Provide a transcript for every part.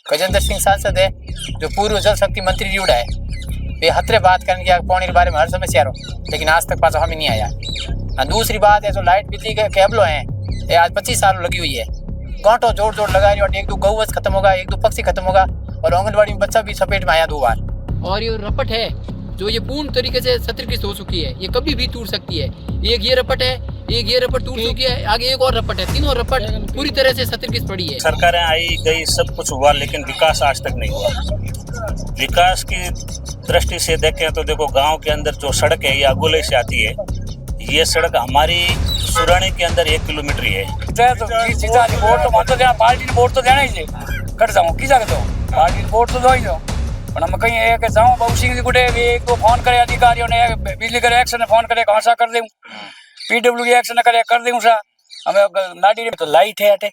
गजेंद्र सिंह सांसद है जो पूर्व जल शक्ति मंत्री जुड़ा है, ये हतरे बात करने की पानी के बारे में हर समस्या रो, लेकिन आज तक पास हमें नहीं आया। दूसरी बात है जो लाइट बिजली के केबलों हैं, ये आज 25 साल लगी हुई है, कांटो जोड़ जोड़ लगा रही है, एक दो गौवंश खत्म होगा, एक दो पक्षी खत्म होगा, और आंगनबाड़ी में बच्चा भी चपेट में आया 2 बार। और ये रपट है जो ये पूर्ण तरीके से सतर्कित हो चुकी है, ये कभी भी टूट सकती है। एक ये रपट है, एक ये रपट टूट चुकी है, आगे एक और रपट है, तीनों रपट पूरी तरह से सतर्कित पड़ी है। सरकारें आई गई सब कुछ हुआ, लेकिन विकास आज तक नहीं हुआ। विकास की दृष्टि से देखें तो देखो, गांव के अंदर जो सड़क है ये अगोले से आती है। ये सड़क हमारी सुरानी के अंदर 1 किलोमीटर ही है। पार्टी ने वोट तो देना ही है, कट जाऊँ की सकते हो, पार्टी ने वोट तो दो ही दो, पण हम कहीं एक जाऊँ बाबू सिंह जी गुटे एक दो फोन करे अधिकारियों ने, बिजली करे एक्शन ने फोन करे कौन कर दूँ, पीडब्ल्यू एक्शन करे कर दूँ सा, हमें नाडी तो लाइट है अटे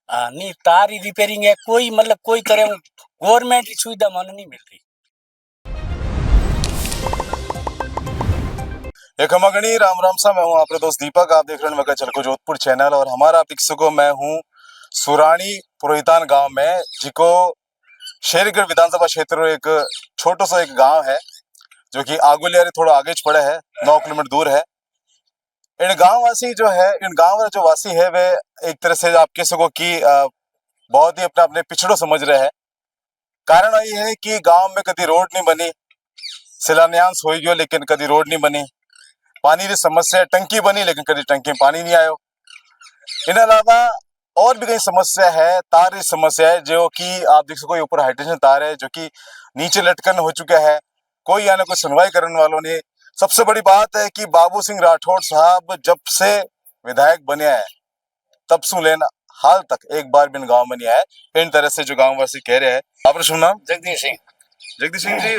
नहीं तारी रिपेयरिंग है, कोई मतलब कोई तरह गवर्नमेंट की सुविधा मन नहीं मिलती। एक खमागणी राम राम सा, मैं हूँ आपका दोस्त दीपक, आप देख रहे हैं मगर चलको जोधपुर चैनल। और हमारा पिक्सको मैं हूँ सुरानी पुरोहितान गांव में, जिको शेरगढ़ विधानसभा क्षेत्र एक छोटो सा एक गांव है जो कि आगुलियारी थोड़ा आगे पड़े है, 9 किलोमीटर दूर है। इन गांव वासी जो है, इन गांव जो वासी है वे एक तरह से आप कह सको कि बहुत ही अपने पिछड़ो समझ रहे हैं। कारण ये है कि गांव में कभी रोड नहीं बनी, शिलान्यास हो गयो लेकिन कभी रोड नहीं बनी, पानी की समस्या, टंकी बनी लेकिन कभी टंकी में पानी नहीं आयो। इन अलावा और भी कई समस्या है, तार की समस्या है, जो कि आप देख सको ऊपर हाईटेंशन तार है जो कि नीचे लटकन हो चुका है, कोई यानी कोई सुनवाई करने वालों ने। सबसे बड़ी बात है कि बाबू सिंह राठौड़ साहब जब से विधायक बने हैं तब से लेना हाल तक एक बार भी गांव में नहीं आए। इन तरह से जो गांव वासी कह रहे हैं। आपने सुना? जगदीश सिंह। जगदीश सिंह जी,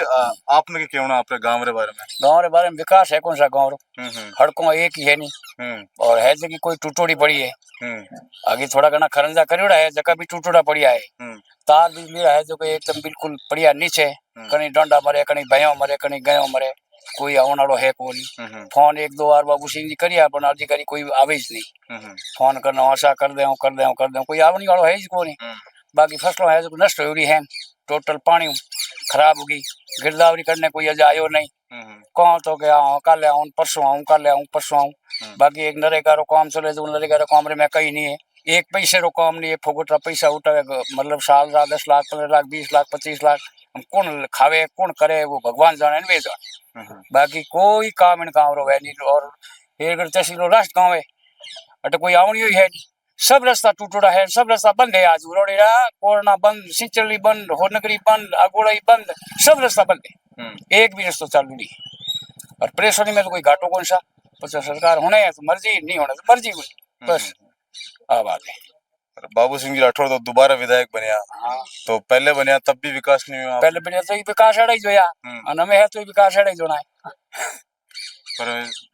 आपने क्या कहना अपने गांव के बारे में? गाँव के बारे में विकास है कौन सा गाँव रो, हड़कों एक ही है नहीं, और है जगह कोई टूटोड़ी पड़ी है, आगे थोड़ा घना खरंजा करियोड़ा है, जगह भी टूटोड़ा पड़िया है, तार बिजली है जो कि एकदम बिल्कुल पड़िया नीचे, कहीं डंडा मरे, कहीं भयो मरे, कहीं गयो मरे, कोई आवन वालों है कोनी। फोन 1-2 बार बाबू सिंह जी करिया पण अधिकारी कोई आवे ही नहीं, फोन करना आशा कर दे कोई आवनी वालों है ही कोनी। बाकी फसलों है जो नष्ट हो रही है, टोटल पानी खराब होगी, गिरदावरी करने कोई अजा आयो नहीं, कौन तो क्या कल आऊँ परसों आऊँ, कल आऊँ परसों आऊँ। बाकी एक नरेगा रो काम चले जो नरेगा रो काम रे में कहीं नहीं है, एक पैसे रो काम नहीं है, फोगोटा पैसा उठावे, मतलब साल 10 लाख 15 लाख 20 लाख 25 लाख कौन खावे कौन करे वो भगवान जाने वे जाने। बाकी कोई काम इन गाँव रो है नहीं, और हेरगढ़ तहसील रो राष्ट्र गाँव है, अटे कोई आवनी ही है नहीं, सब रास्ता टूटोड़ा है, सब रास्ता बंद है। आज रोडेरा कोरना बंद, सिंचली बंद, होनगरी बंद, अगोड़ाई बंद, सब रास्ता बंद है, एक भी रास्ता चालू नहीं। और परेशानी में तो कोई घाटो कौन सा, पचास सरकार होने है तो मर्जी, नहीं होने तो मर्जी कोई, बस आ बात है। बाबू सिंह जी राठौड़ तो दोबारा विधायक बनया, तो पहले बनया तब भी विकास नहीं हुआ। पहले बनया तो विकास एड़ा ही जोया, और हमें है तो विकास एड़ा ही जोना है। पर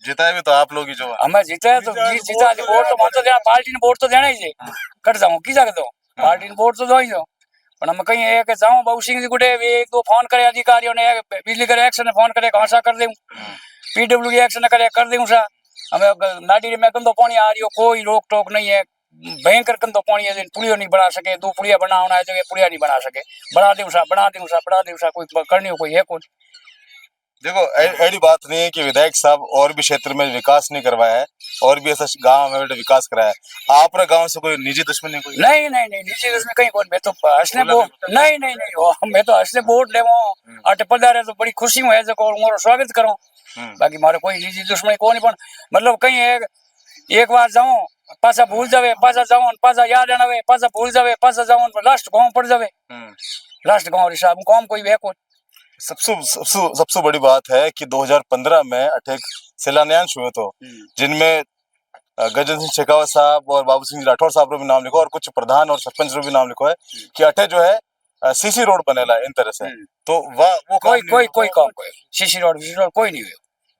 जिताए भी तो आप लोग ही जो हमें जीते है तो जीता, वोट तो मानते देना, पार्टी ने वोट तो देना ही है, कट जाऊँ की सकते हो, पार्टी ने वोट तो दो ही दो, पण हम कहीं एक जाऊँ बाबू सिंह जी गुटे एक दो फोन करे अधिकारियों ने, बिजली करे एक्शन ने फोन करे कौन कर दूँ, पीडब्ल्यू एक्शन करे कर दूँ सा, हमें नाडी में गंदो पानी आ रही हो, कोई रोक टोक नहीं है, भयंकर गंदो पानी है, पुलियो नहीं बना सके, 2 पुलिया बनाना है तो पुलिया नहीं बना सके, बना दूँ सा कोई करनी हो कोई है कौन। देखो ऐसी बात नहीं है कि विधायक साहब और भी क्षेत्र में विकास नहीं करवाया है, और भी ऐसा गांव में विकास कराया है। आपने गांव से कोई निजी दुश्मनी कोई? नहीं निजी दुश्मनी कहीं कोई, मैं तो हंसने वोट नहीं मैं तो हंसने वोट ले अटे पधारे तो बड़ी खुशी में है जो मोरो स्वागत करो, बाकी मारे कोई निजी दुश्मनी को नहीं, मतलब कहीं एक बार जाऊं पासा भूल जावे, पासा जाऊं पासा याद आवे, पासा भूल जावे, पासा जाऊं लास्ट गांव पड़ जावे, लास्ट गांव हिसाब कौन कोई वे को। सबसे बड़ी बात है कि 2015 में अठे शिलान्यास हुए तो, जिनमें गजेंद्र सिंह शेखावत साहब और बाबू सिंह राठौड़ साहब रो भी नाम लिखो, और कुछ प्रधान और सरपंच रो भी नाम लिखो है कि अठे जो है सीसी रोड बनेला इन तरह से, तो वो कोई काम कोई सीसी रोड कोई नहीं हुई।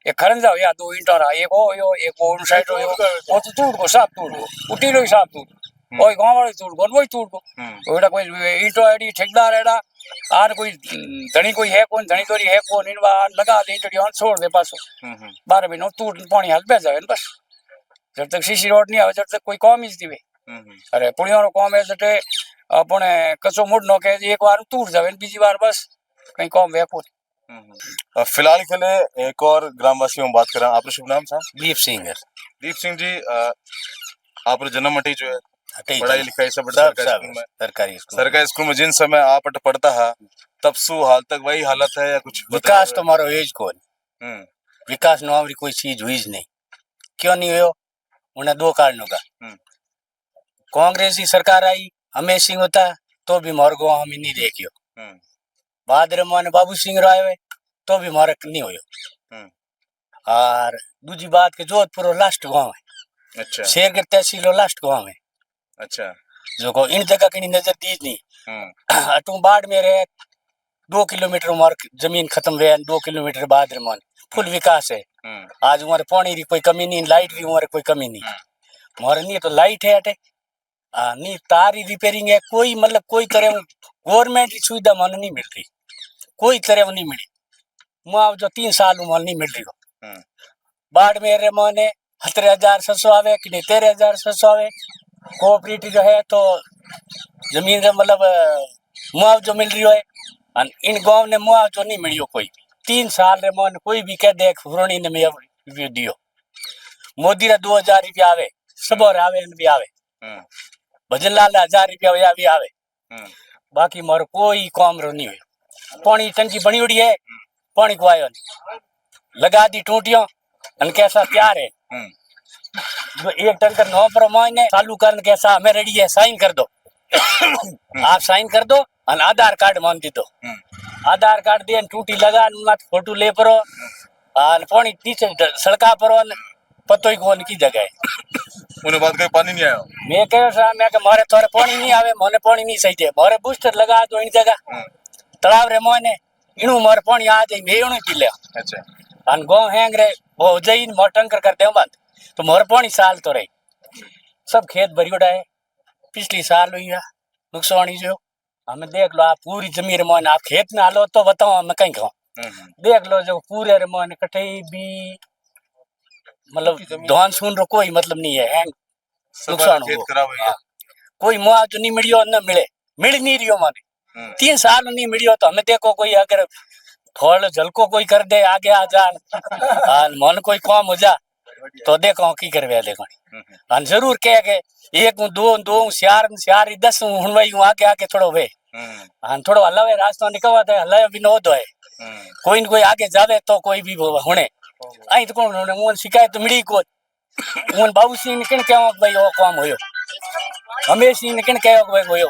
एक खरंजा हो या 2 ईंटा रहा, एक हो यो एक वो उन साइड हो यो, वो तो टूट को साफ टूट को उठी रो साफ टूट ओई गांव वाले टूट को वही टूट को ओड़ा कोई ईंटो एडी ठेकेदार एड़ा आर कोई धनी कोई है कौन, धनी तोरी है कौन, इन बार लगा दे ईंटो ऑन छोड़ दे पासो 12 महीनों टूट पानी हाल पे जावे बस, जब तक सीसी रोड नहीं आवे जब तक कोई काम ही दिवे। अरे पुलियों रो काम है जटे अपने कचो मुड़ नो के एक बार टूट जावे ने बीजी बार बस कहीं कम वे को फिलहाल के लिए एक और ग्रामवासियों में बात करें। आपका शुभ नाम था? दीप सिंह है। दीप सिंह जी, आप जन्म मटी जो है हटे पढ़ाई लिखाई सब सब सरकारी स्कूल में? सरकारी स्कूल में जिन समय आप अट पढ़ता है तब सु हाल तक वही हालत है या कुछ विकास तो मारो एज को हम्म विकास नो आवरी कोई चीज हुई ज नहीं। क्यों नहीं हुयो? उन्हें दो कारणों का। कांग्रेस की सरकार आई, हमेश सिंह होता तो भी मोर गाँव हम नहीं देखियो। बाद रे मोने बाबू सिंह रो आयो तो भी मोर नहीं होयो। और दूसरी बात के जोधपुर लास्ट गांव है। अच्छा शेरगढ़ तहसील लास्ट गांव है। अच्छा जो को इन जगह की नजर दीज नहीं। अटू बाढ़ में रहे 2 किलोमीटर मार जमीन खत्म हुए 2 किलोमीटर बाद मन फुल विकास है। आज हमारे पानी की कोई कमी नहीं, लाइट की हमारे कोई कमी नहीं। हमारे नहीं तो लाइट है अटे नहीं तार ही रिपेयरिंग है। कोई मतलब कोई तरह गवर्नमेंट की सुविधा मन नहीं मिल रही, कोई तरह नहीं मिली। मुआवजा 3 साल मन नहीं मिल रही हो। बाढ़ में रे मने 17,700 आवे कि नहीं 13,700 आवे। कोऑपरेटिव जो है तो जमीन रे मतलब मुआवजा मिल रही है। इन गांव ने मुआवजा नहीं मिलियो कोई 3 साल रे मन कोई भी कह दे फुरणी ने में दियो। मोदी रे 2,000 रुपया आवे सब और आवे भी आवे। भजन लाल 1,000 रुपया भी आवे। बाकी मारो कोई काम रो नहीं हुई। पानी टंकी बनी उड़ी है, पानी को आयो नहीं। लगा दी टूटियों अन कैसा तैयार है। जो एक टंकर नो पर महीने चालू करने कैसा हमें रेडी है, साइन कर दो। आप साइन कर दो और आधार कार्ड मान दी दो। आधार कार्ड दे टूटी लगा फोटो ले परो और पानी नीचे सड़का पर पतो ही कौन की जगह है। उन्हें बात कहीं पानी नहीं आया। मैं कह रहा मैं कि मारे तोरे पानी नहीं आवे, मोने पानी नहीं सही दे। मारे बूस्टर लगा दो इन जगह तालाब रे मोने इनु मारे पानी आ जाए मैं इनु पी ले। अच्छा अन गांव हैंग रे वो जई मोर टंकर कर दे बंद तो मोर पानी साल तो रही सब खेत भरियोड़ा है। पिछली साल हुई है नुकसान ही जो हमें देख लो। आप पूरी जमीन रे मोने आप खेत में हालो तो बताओ मैं कहीं खाऊं। देख लो जो पूरे रे मोने कटे भी मतलब धान सुन रो कोई मतलब नहीं है। नुकसान हो कोई मुआवजा नहीं मिलियो न मिल नहीं रियो माने 3 साल नहीं मिलियो तो हमें देखो कोई अगर थोड़ा झलको कोई कर दे आगे आ जा मन कोई काम हो जा तो देखो की करवे देखो। अन जरूर कह के 1 2 4 10 हुनवाई आगे आगे थोड़ो वे अन थोड़ो हलावे रास्ता निकलवा दे हलावे भी नो दो है। कोई न कोई आगे जावे तो कोई भी हुने आई तो कौन होने मोन शिकायत तो मिली को मोन बाबू सिंह ने किन कहवा भाई वो काम होयो। हमेश सिंह ने किन कहवा भाई होयो।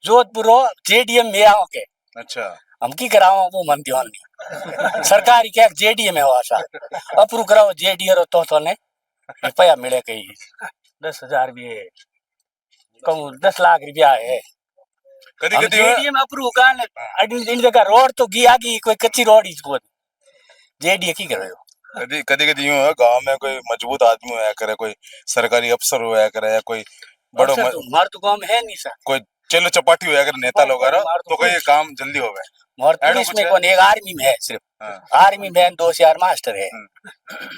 जोधपुर जेडीएम में आओ के अच्छा हम की कराओ वो मन ध्यान नहीं। सरकारी क्या जेडीएम में हो आशा अप्रूव कराओ जेडीए तो ने रुपया मिले कहीं 10,000 भी है कहूँ 10 लाख रुपया है। कदी जेडीएम अप्रूव कर इन जगह रोड तो गई आगी कोई कच्ची रोड ही जेडीए की कर रहे हो। कदी यूं है गांव में कोई मजबूत आदमी होया करे, कोई सरकारी अफसर होया करे या कोई बड़ो मार तो गांव में है नहीं सर। कोई चलो चपाटी होया करे नेता लोग तो कोई काम जल्दी होवे। और पुलिस में कौन एक आर्मी में है सिर्फ आर्मी में 2 4 मास्टर है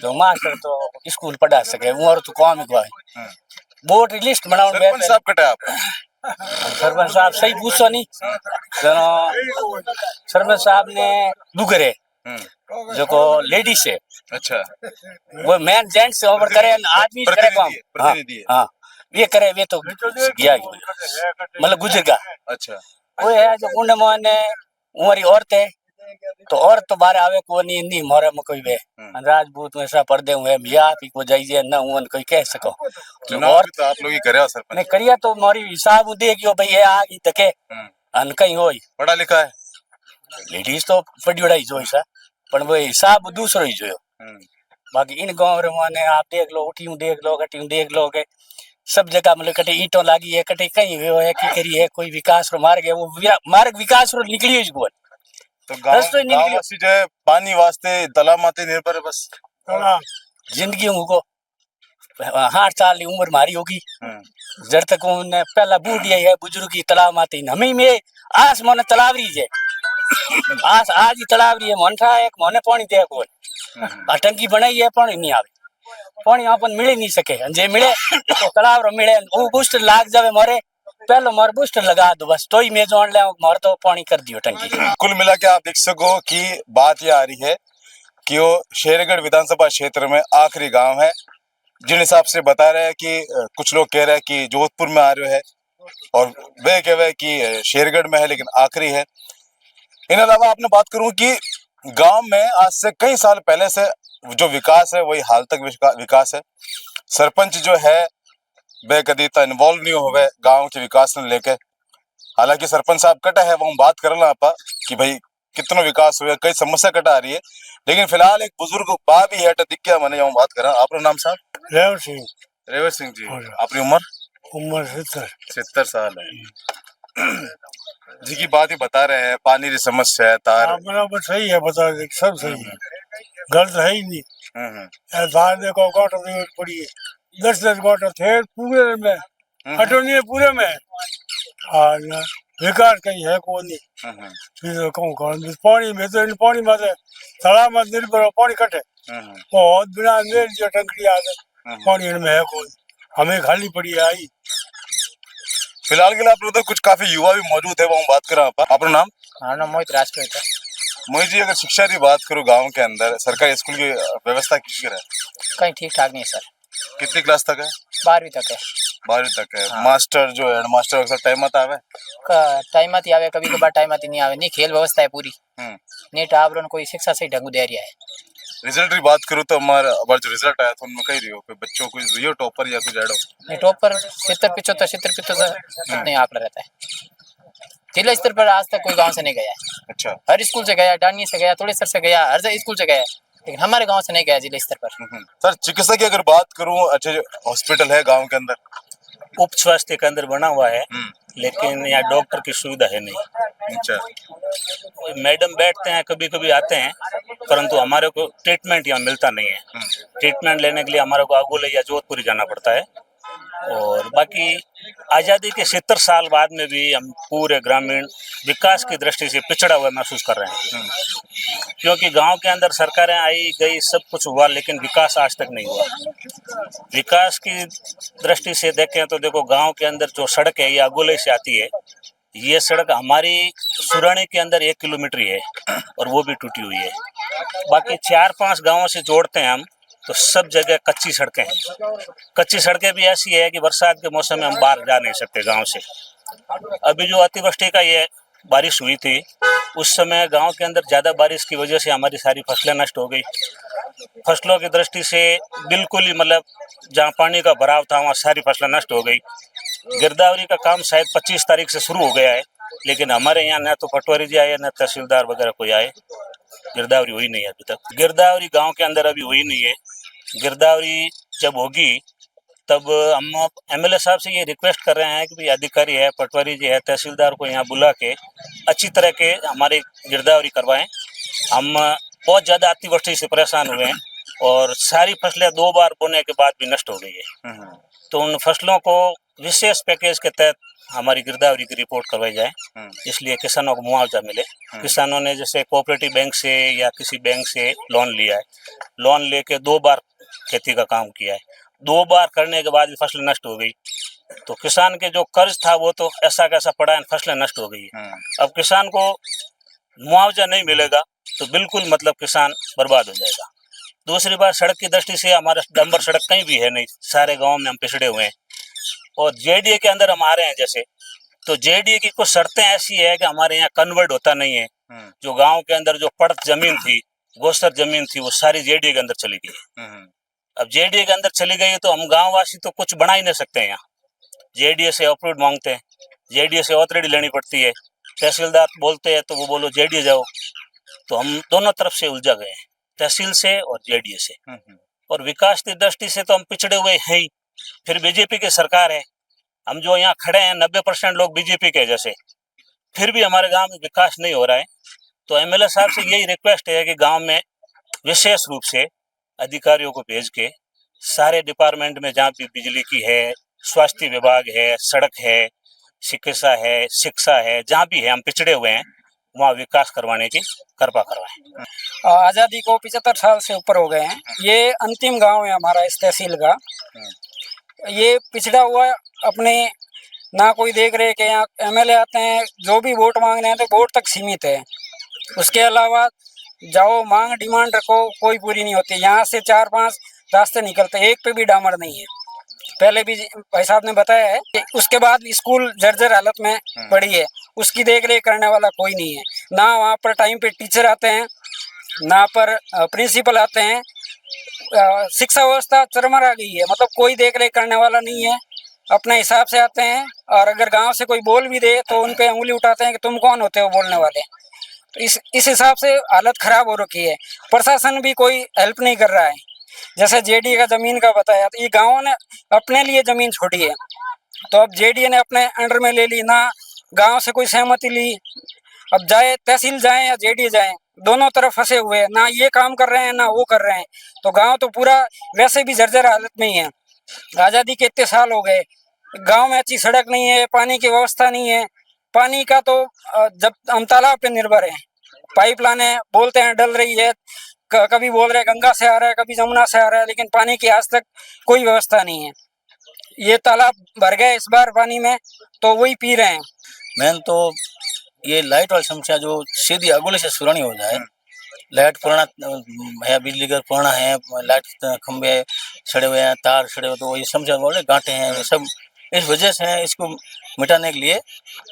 जो मास्टर तो स्कूल पढ़ा सके वो और तो काम हुआ है। वोट लिस्ट बनाओ सरपंच साहब कटे आप सरपंच साहब सही पूछो नहीं सरपंच साहब ने दुगरे जो को लेडीज है। अच्छा वो मैन जेंट्स ओवर करे आदमी करे काम प्रतिनिधि हां ये करे वे तो गया मतलब गुजर गया। अच्छा वो है जो उन माने उमरी औरतें तो औरत तो बाहर आवे को नहीं मोरे में कोई वे राजपूत में ऐसा पर्दे हुए मिया भी को जाइए ना उन कोई कह सको और तो आप लोग ही करे सरपंच नहीं करिया तो मोरी हिसाब देखियो भाई ये आ गई तके अन कहीं होई पढ़ा लिखा है लेडीज तो पढ़ी उड़ाई जो ऐसा पर वो हिसाब दूसरो ही जो। बाकी इन गांव रे माने आप देख लो उठियूं देख लो कटियूं देख लो के सब जगह मतलब कटे ईंटों लागी है कटे कहीं हुए है की करी है कोई विकास रो मार्ग है वो मार्ग विकास रो निकली है गोल तो गांव वासी जो है पानी वास्ते तालाब माते निर्भर है बस जिंदगी को 8 साल की उम्र मारी होगी जब तक उन्हें पहला बूढ़ी है बुजुर्ग की तालाब माते हमें में आस मोने तालाब रही है आस आज ही तालाब रही है मन था एक मोने पानी दे गोल टंकी बनाई है पानी नहीं आवे पानी अपन मिले नहीं सके जे मिले तो तालाब रो मिले वो बूस्टर लाग जावे मोरे पहले मार बूस्टर लगा दो बस, तो ही मैं जोड़ ले मार तो पानी कर दियो टंकी। कुल मिला के आप देख सको कि बात ये आ रही है कि वो शेरगढ़ विधानसभा क्षेत्र में आखिरी गांव है। जिन हिसाब से बता रहे हैं कि कुछ लोग कह रहे हैं कि जोधपुर में आ रहे हैं और वे कह रहे हैं कि शेरगढ़ में है, लेकिन आखिरी है। इन अलावा आपने बात करूं कि गांव में आज से कई साल पहले से जो विकास है वही हाल तक विकास है। सरपंच जो है वे कभी इन्वॉल्व नहीं हुए गांव के विकास में लेके। हालांकि सरपंच साहब कटा है, वो हम बात कर आप कि भाई कितना विकास हुआ, कई समस्या कटा आ रही है। लेकिन फिलहाल एक बुजुर्ग बा भी है दिख गया मैंने, हम बात करा। आपका नाम साहब? रेवत सिंह जी। अपनी उम्र 70 साल है जी। की बात ही बता रहे हैं, पानी की समस्या है, तार बराबर सही है, बता दे सब सही है, गलत है ही नहीं। तार देखो क्वार्टर पड़ी है, 10 क्वार्टर थे पूरे में, अटोनी है पूरे में, और विकास कहीं है को नहीं। फिर कहूँ पानी में तो पानी में तालाब में निर्भर पानी कटे बहुत बिना मेल जो टंकड़ी आते पानी में है कोई, हमें खाली पड़ी है आई। फिलहाल के लिए आप उधर कुछ काफी युवा भी मौजूद है, वो हम बात करें। अपना नाम? हाँ नाम मोहित राजपूत है। मोहित जी, अगर शिक्षा की बात करूँ गांव के अंदर सरकारी स्कूल की व्यवस्था किस तरह है? कहीं ठीक ठाक नहीं सर। कितनी क्लास तक है? 12वीं तक है। 12वीं तक है। हाँ। मास्टर जो है मास्टर अक्सर टाइम आता है? टाइम आती आवे, कभी कभार टाइम आती नहीं आवे। नहीं खेल व्यवस्था है पूरी, नीट आवरण कोई शिक्षा सही ढंग दे रहा है। रिजल्ट की बात करूँ तो हमारा जो रिजल्ट आया था उनमें कही रही हो कोई बच्चों को रियो टॉपर या कुछ एडो? नहीं, टॉपर 70-75 नहीं आंकड़ा रहता है। जिला स्तर पर आज तक कोई गांव से नहीं गया है। अच्छा। हर स्कूल से गया, डानी से गया, तोड़ेसर से गया, हर स्कूल से गया, लेकिन हमारे गांव से नहीं गया जिला स्तर पर। सर चिकित्सा की अगर बात करूँ, अच्छे हॉस्पिटल है गाँव के अंदर? उप स्वास्थ्य केंद्र बना हुआ है, लेकिन यहाँ डॉक्टर की सुविधा है नहीं। अच्छा। मैडम बैठते हैं, कभी कभी आते हैं, परंतु हमारे को ट्रीटमेंट यहाँ मिलता नहीं है। ट्रीटमेंट लेने के लिए हमारे को आगोले या जोधपुर जाना पड़ता है। और बाकी आज़ादी के 70 साल बाद में भी हम पूरे ग्रामीण विकास की दृष्टि से पिछड़ा हुआ महसूस कर रहे हैं, क्योंकि गांव के अंदर सरकारें आई गई, सब कुछ हुआ, लेकिन विकास आज तक नहीं हुआ। विकास की दृष्टि से देखें तो देखो, गांव के अंदर जो सड़क है ये अगोले से आती है। ये सड़क हमारी सुरानी के अंदर 1 किलोमीटर ही है और वो भी टूटी हुई है। बाकी 4-5 गांवों से जोड़ते हैं हम तो सब जगह कच्ची सड़कें हैं। कच्ची सड़कें भी ऐसी है कि बरसात के मौसम में हम बाहर जा नहीं सकते गांव से। अभी जो अतिवृष्टि का ये बारिश हुई थी, उस समय गांव के अंदर ज़्यादा बारिश की वजह से हमारी सारी फसलें नष्ट हो गई। फसलों की दृष्टि से बिल्कुल ही मतलब जहाँ पानी का भराव था वहाँ सारी फसलें नष्ट हो गई। गिरदावरी का काम शायद 25 तारीख से शुरू हो गया है, लेकिन हमारे यहाँ न तो पटवारी जी आए, न तहसीलदार वगैरह कोई आए। गिरदावरी हुई नहीं है अभी तक। गिरदावरी गांव के अंदर अभी हुई नहीं है। गिरदावरी जब होगी तब हम एमएलए साहब से ये रिक्वेस्ट कर रहे हैं कि भाई अधिकारी है, पटवारी जी है, तहसीलदार को यहाँ बुला के अच्छी तरह के हमारी गिरदावरी करवाएं। हम बहुत ज़्यादा अतिवृष्टि से परेशान हुए हैं और सारी फसलें 2 बार बोने के बाद भी नष्ट हो गई है। तो उन फसलों को विशेष पैकेज के तहत हमारी गिरदावरी की रिपोर्ट करवाई जाए, इसलिए किसानों को मुआवजा मिले। किसानों ने जैसे कोऑपरेटिव बैंक से या किसी बैंक से लोन लिया है, लोन लेके 2 बार खेती का काम किया है, 2 बार करने के बाद भी फसल नष्ट हो गई। तो किसान के जो कर्ज था वो तो ऐसा कैसा पड़ा है, फसलें नष्ट हो गई है। अब किसान को मुआवजा नहीं मिलेगा तो बिल्कुल मतलब किसान बर्बाद हो जाएगा। दूसरी बात, सड़क की दृष्टि से हमारा डंबर सड़क कहीं भी है नहीं, सारे गाँव में हम पिछड़े हुए हैं। और जेडीए के अंदर हम आ रहे हैं जैसे, तो जेडीए की कुछ शर्तें ऐसी है कि हमारे यहाँ कन्वर्ट होता नहीं है। जो गांव के अंदर जो पड़त जमीन थी, गोस्तर जमीन थी, वो सारी जेडीए के अंदर चली गई। अब जेडीए के अंदर चली गई तो हम गांव वासी तो कुछ बना ही नहीं सकते हैं। यहाँ जेडीए से अप्रूव मांगते हैं, जेडीए से ऑथोरिटी लेनी पड़ती है, तहसीलदार बोलते हैं तो वो बोलो जेडीए जाओ। तो हम दोनों तरफ से उलझा गए हैं, तहसील से और जेडीए से। और विकास की दृष्टि से तो हम पिछड़े हुए हैं ही। फिर बीजेपी की सरकार है, हम जो यहाँ खड़े हैं 90% लोग बीजेपी के जैसे, फिर भी हमारे गांव में विकास नहीं हो रहा है। तो एमएलए साहब से यही रिक्वेस्ट है कि गांव में विशेष रूप से अधिकारियों को भेज के सारे डिपार्टमेंट में, जहाँ भी बिजली की है, स्वास्थ्य विभाग है, सड़क है, चिकित्सा है, शिक्षा है, जहाँ भी है हम पिछड़े हुए हैं, वहाँ विकास करवाने की कृपा करवाएं। आज़ादी को 75 साल से ऊपर हो गए हैं। ये अंतिम गांव है हमारा इस तहसील का। ये पिछड़ा हुआ अपने ना कोई देख रहे कि यहाँ एमएलए आते हैं, जो भी वोट मांगने हैं तो वोट तक सीमित है। उसके अलावा जाओ मांग डिमांड रखो, कोई पूरी नहीं होती। यहाँ से 4-5 रास्ते निकलते, एक पे भी डामर नहीं है। पहले भी भाई साहब ने बताया है कि उसके बाद स्कूल जर्जर हालत में पड़ी है, उसकी देख रेख करने वाला कोई नहीं है। ना वहाँ पर टाइम पे टीचर आते हैं, ना पर प्रिंसिपल आते हैं। शिक्षा व्यवस्था चरमरा गई है, मतलब कोई देख रेख करने वाला नहीं है। अपने हिसाब से आते हैं, और अगर गांव से कोई बोल भी दे तो उन पे उंगली उठाते हैं कि तुम कौन होते हो बोलने वाले। तो इस हिसाब से हालत खराब हो रखी है। प्रशासन भी कोई हेल्प नहीं कर रहा है। जैसे जेडीए का जमीन का बताया, तो ये गाँवों ने अपने लिए जमीन छोड़ी है, तो अब जेडीए ने अपने अंडर में ले ली, ना गांव से कोई सहमति ली। अब जाए तहसील जाए या जेडीए जाए, दोनों तरफ फंसे हुए हैं, ना ये काम कर रहे हैं ना वो कर रहे हैं। तो गांव तो पूरा वैसे भी जर्जर हालत में ही है। आज़ादी के इतने साल हो गए, गांव में अच्छी सड़क नहीं है, पानी की व्यवस्था नहीं है। पानी का तो जब हम तालाब पे निर्भर हैं, पाइपलाइन है, बोलते हैं डल रही है, कभी बोल रहे गंगा से आ रहा है, कभी जमुना से आ रहा है, लेकिन पानी की आज तक कोई व्यवस्था नहीं है। ये तालाब भर गए इस बार पानी में, तो वही पी रहे हैं। मेन तो ये लाइट वाली समस्या जो सीधी अगोले से सुरानी हो जाए। लाइट पुराना है, बिजली घर पुराना है, लाइट खंभे सड़े हुए हैं, तार सड़े हुए, तो ये समस्या बोले गांठे हैं, ये सब इस वजह से है। इसको मिटाने के लिए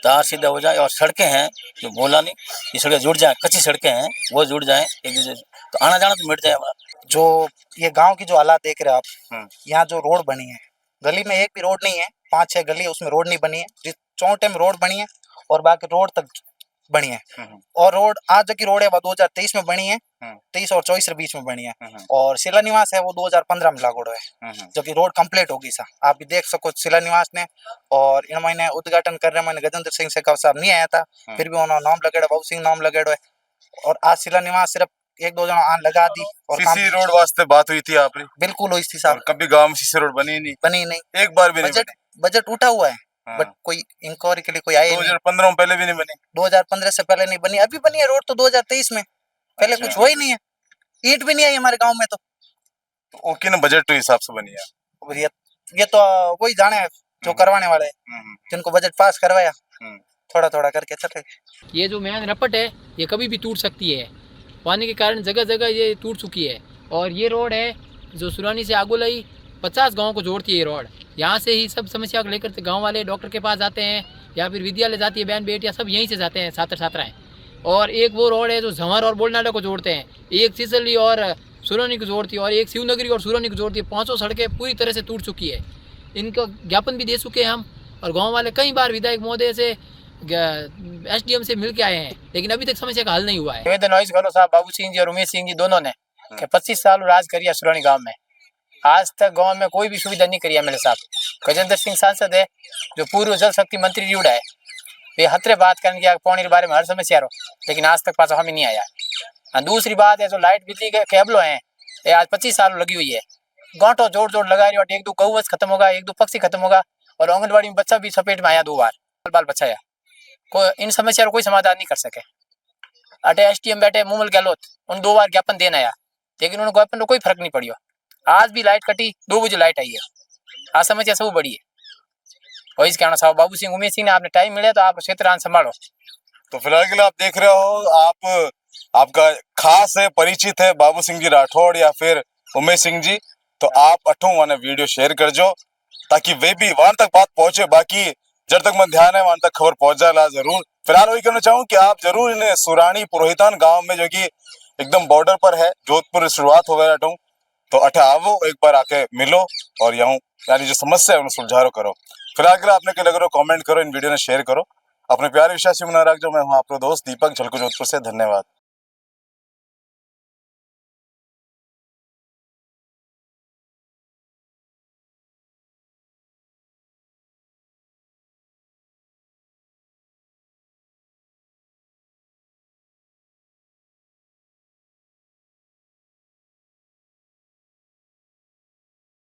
तार सीधा हो जाए, और सड़कें हैं जो बोला नहीं, ये सड़कें जुड़ जाए, कच्ची सड़कें हैं वो जुड़ जाए एक दूसरे से, तो आना जाना तो मिट जाए हमारा। जो ये गांव की जो हालात देख रहे हो आप, यहाँ जो रोड बनी है, गली में एक भी रोड नहीं है, 5-6 गली है उसमें रोड नहीं बनी है। जिस चौटे में रोड बनी है और बाकी रोड तक बनी है। और रोड आज की रोड है वो 2023 में बनी है, 23 और 24 के बीच में बनी है। और शिलान्यास है वो 2015 में लागू है, जो कि रोड कंप्लीट होगी सा। आप भी देख सको शिलान्यास ने, और इन महीने उद्घाटन कर रहे मैंने गजेंद्र सिंह शेखावत साहब नहीं आया था, फिर भी उन्होंने नाम लगेड़ा, बाबू सिंह नाम लगेड़ो है। और आज शिलान्यास सिर्फ 1-2 जना आन लगा दी। और सीसी रोड वास्ते बात हुई थी आपने? बिल्कुल हुई थी साहब। कभी गांव में सीसी रोड बनी नहीं, एक बार भी नहीं। बजट उठा हुआ है, बट कोई इंक्वायरी के लिए कोई आया 2015 में पहले भी नहीं बनी, 2015 से पहले नहीं बनी। अभी बनी है रोड तो 2023 में, पहले कुछ हुआ ही नहीं है। ईंट भी नहीं आई हमारे गांव में तो ओके ना, बजट के हिसाब से बनी है। ये तो वही जाने जो करवाने वाले हैं, जिनको बजट पास करवाया, थोड़ा थोड़ा करके चले। ये जो मेन रपट है ये कभी भी टूट सकती है, पानी के कारण जगह जगह ये टूट चुकी है। और ये रोड है जो सुरानी से आगोलाई 50 गाँव को जोड़ती है। ये रोड यहाँ से ही सब समस्या को लेकर गांव वाले डॉक्टर के पास जाते हैं, या फिर विद्यालय जाती है बहन बेटियाँ, सब यहीं से जाते हैं छात्र छात्राएँ। और एक वो रोड है जो झंवर और बोलनाडा को जोड़ते हैं, एक सिसली और सुरानी को जोड़ती है, और एक शिवनगरी और सुरानी को जोड़ती है। 5 सड़कें पूरी तरह से टूट चुकी है। इनका ज्ञापन भी दे चुके हैं हम, और गाँव वाले कई बार विधायक महोदय से SDM से मिल के आए हैं, लेकिन अभी तक समस्या का हल नहीं हुआ है। निवेदन वाइस करो साहब, बाबू सिंह जी और उमेश सिंह जी दोनों ने 25 साल राज करिया सुरानी गांव में, आज तक गांव में कोई भी सुविधा नहीं करी है। मेरे साहब गजेंद्र सिंह सांसद है, जो पूर्व जल शक्ति मंत्री जुड़ा है, ये हतरे बात करने की पानी के बारे में हर समस्या रो, लेकिन आज तक पास हमें नहीं आया। और दूसरी बात है जो लाइट बिजली के केबलों हैं, ये आज 25 साल लगी हुई है, गांठों जोड़ जोड़ लगा रही है। एक दो गौवंश खत्म होगा, एक दो पक्षी खत्म होगा, और आंगनबाड़ी में बच्चा भी सपेट में आया 2 बार बाल बचाया। कोई इन समस्या को कोई समाधान नहीं कर सके। अटे SDM बैठे मूमल गहलोत, उन 2 बार ज्ञापन देना आया, लेकिन उन ज्ञापन को कोई फर्क नहीं पड़ियो। आज भी लाइट कटी, 2 बजे लाइट आई है, आज समस्या सब बड़ी है। वही कहना साहब, बाबू सिंह उमेश सिंह ने आपने टाइम मिले तो आप क्षेत्र संभालो। तो फिलहाल के लिए आप देख रहे हो, आपका खास है, परिचित है बाबू सिंह जी राठौड़ या फिर उमेश सिंह जी, तो आप अठों वाने वीडियो शेयर कर जो, ताकि वे भी वहां तक बात पहुंचे। बाकी जब तक मन ध्यान है वहां तक खबर पहुंच जाए जरूर। फिलहाल वही कहना चाहूँ कि आप जरूर इन्हें सुरानी पुरोहितान गांव में, जो कि एकदम बॉर्डर पर है, जोधपुर शुरुआत हो गया अठों, तो अठे आवो, एक बार आके मिलो और यहाँ यानी जो समस्या है उन्हें सुलझारो करो। फिलहाल के लिए आपने क्या लग रहा हो कमेंट करो, इन वीडियो ने शेयर करो, अपने प्यारे विश्वासी बना रख जो। मैं हूँ आपका दोस्त दीपक झलको जोधपुर से। धन्यवाद।